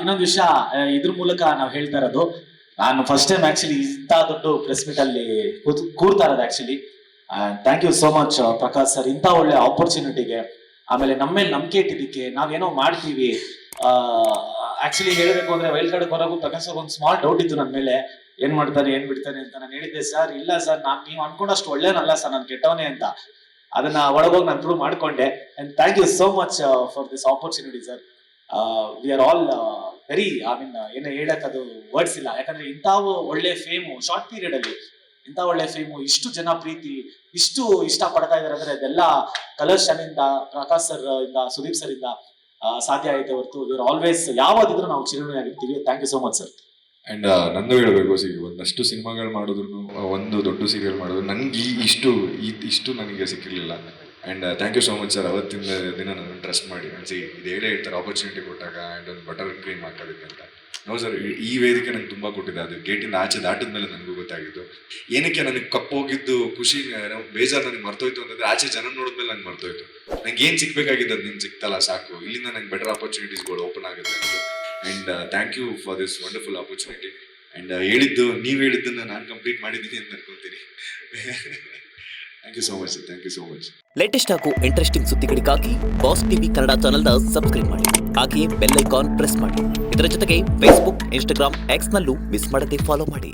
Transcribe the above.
ಇನ್ನೊಂದು ವಿಷಯ ಇದ್ರ ಮೂಲಕ ನಾವು ಹೇಳ್ತಾ ಇರೋದು, ನಾನು ಫಸ್ಟ್ ಟೈಮ್ ಆಕ್ಚುಲಿ ಇಂಥ ದೊಡ್ಡ ಪ್ರೆಸ್ ಮೀಟ್ ಅಲ್ಲಿ ಕೂರ್ತಾ ಇರೋದು actually. Thank you so much Prakash sir, ಇಂಥ ಒಳ್ಳೆ ಆಪರ್ಚುನಿಟಿಗೆ, ಆಮೇಲೆ ನಮ್ಮ ಮೇಲೆ ನಂಬಿಕೆ ಇಟ್ಟಿದ್ದಕ್ಕೆ, ನಾವೇನೋ ಮಾಡ್ತೀವಿ. ಆಕ್ಚುಲಿ ಹೇಳಬೇಕು ಅಂದ್ರೆ ವೈಲ್ಡ್ ಕಾರ್ಡ್ ಬರೋಕು ಪ್ರಕಾಶ್ ಸರ್ ಒಂದು ಸ್ಮಾಲ್ ಡೌಟ್ ಇತ್ತು ನನ್ನ ಮೇಲೆ, ಏನ್ ಮಾಡ್ತಾನೆ ಏನ್ ಬಿಡ್ತಾನೆ ಅಂತ. ನಾನು ಹೇಳಿದ್ದೆ, ಸರ್ ಇಲ್ಲ ಸರ್, ನೀವು ಅನ್ಕೊಂಡಷ್ಟು ಒಳ್ಳೇನಲ್ಲ ಸರ್, ನಾನು ಕೆಟ್ಟವನೇ ಅಂತ. ಅದನ್ನ ಒಳಗೋಗಿ ನಾನು ಪ್ರೂವ್ ಮಾಡ್ಕೊಂಡೆ. And thank you so much for this opportunity sir. We are all very, I mean ಏನೋ ಹೇಳಕ್ ಅದು ವರ್ಡ್ಸ್ ಇಲ್ಲ. ಯಾಕಂದ್ರೆ ಇಂಥ ಒಳ್ಳೆ ಫೇಮು ಶಾರ್ಟ್ ಪೀರಿಯಡ್ ಅಲ್ಲಿ, ಇಂಥ ಒಳ್ಳೆ ಫೇಮು, ಇಷ್ಟು ಜನ ಪ್ರೀತಿ, ಇಷ್ಟು ಇಷ್ಟ ಪಡ್ತಾ ಇದಾರೆ ಅಂದ್ರೆ ಅದೆಲ್ಲ ಕಲರ್ಸ್ ಇಂದ, ಪ್ರಕಾಶ್ ಸರ್ ಇಂದ, ಸುದೀಪ್ ಸರ್ ಇಂದ ಸಾಧ್ಯ ಆಯ್ತು ಹೊರತು ವಿ ಆರ್ ಆಲ್ವೇಸ್ ಯಾವ್ದಿದ್ರು ನಾವು ಚಿರಋಣಿಯಾಗಿರ್ತೀವಿ. Thank you so much sir. And ನಂದು ಹೇಳಬೇಕು, ಒಂದಷ್ಟು ಸಿನಿಮಾಗಳು ಮಾಡಿದ್ರು, ಒಂದು ದೊಡ್ಡ ಸೀರಿಯಲ್ ಮಾಡಿದ್ರು, ನನಗೆ ಇಷ್ಟು ನನಗೆ ಸಿಕ್ಕಿರಲಿಲ್ಲ. And thank you so much sir, ಅವತ್ತಿನ ದಿನ ನನ್ನ ಟ್ರಸ್ಟ್ ಮಾಡಿ ಇದು ಹೇಳ್ತಾರೆ ಆಪರ್ಚುನಿಟಿ ಕೊಟ್ಟಾಗ, ಆ್ಯಂಡ್ ಒಂದು ಬಟರ್ ಕ್ರೀಮ್ ಹಾಕೋದಕ್ಕೆ ಅಂತ. ನೋ ಸರ್, ಈ ವೇದಿಕೆ ನನಗೆ ತುಂಬ ಕೊಟ್ಟಿದೆ. ಅದು ಗೇಟಿಂದ ಆಚೆ ದಾಟಿದ ಮೇಲೆ ನನಗೂ ಗೊತ್ತಾಗಿದ್ದು. ಏನಕ್ಕೆ ನನಗೆ ಕಪ್ಪೋಗಿದ್ದು ಖುಷಿ, ಬೇಜಾರು ನನಗೆ ಮರ್ತೋಯ್ತು ಅಂತಂದ್ರೆ, ಆಚೆ ಜನ ನೋಡಿದ್ಮೇಲೆ ನಂಗೆ ಮರ್ತೋಯ್ತು. ನಂಗೆ ಏನು ಸಿಗ್ಬೇಕಾಗಿದ್ದು ಅದು ನಿಮ್ಗೆ ಸಿಗ್ತಲ್ಲ ಸಾಕು, ಇಲ್ಲಿಂದ ನಂಗೆ ಬೆಟರ್ ಆಪರ್ಚುನಿಟೀಸ್ಗಳು ಓಪನ್ ಆಗುತ್ತೆ ಅಂತ. And thank you for this wonderful opportunity. And ನೀವು ಹೇಳಿದ್ದನ್ನು ನಾನು ಕಂಪ್ಲೀಟ್ ಮಾಡಿದ್ದೀನಿ ಅಂತ ಅನ್ಕೊತೀನಿ. Thank you so much sir, thank you so much. Latest ಹಾಗೂ ಇಂಟ್ರೆಸ್ಟಿಂಗ್ ಸುದ್ದಿಗಳಿಗಾಗಿ ಬಾಸ್ ಟಿವಿ ಕನ್ನಡ ಚಾನೆಲ್ನ ಸಬ್ಸ್ಕ್ರೈಬ್ ಮಾಡಿ, ಹಾಗೆಯೇ ಬೆಲ್ ಐಕಾನ್ ಪ್ರೆಸ್ ಮಾಡಿ. ಇದರ ಜೊತೆಗೆ ಫೇಸ್ಬುಕ್, ಇನ್ಸ್ಟಾಗ್ರಾಮ್, ಎಕ್ಸ್ನಲ್ಲೂ ಮಿಸ್ ಮಾಡದೆ ಫಾಲೋ ಮಾಡಿ.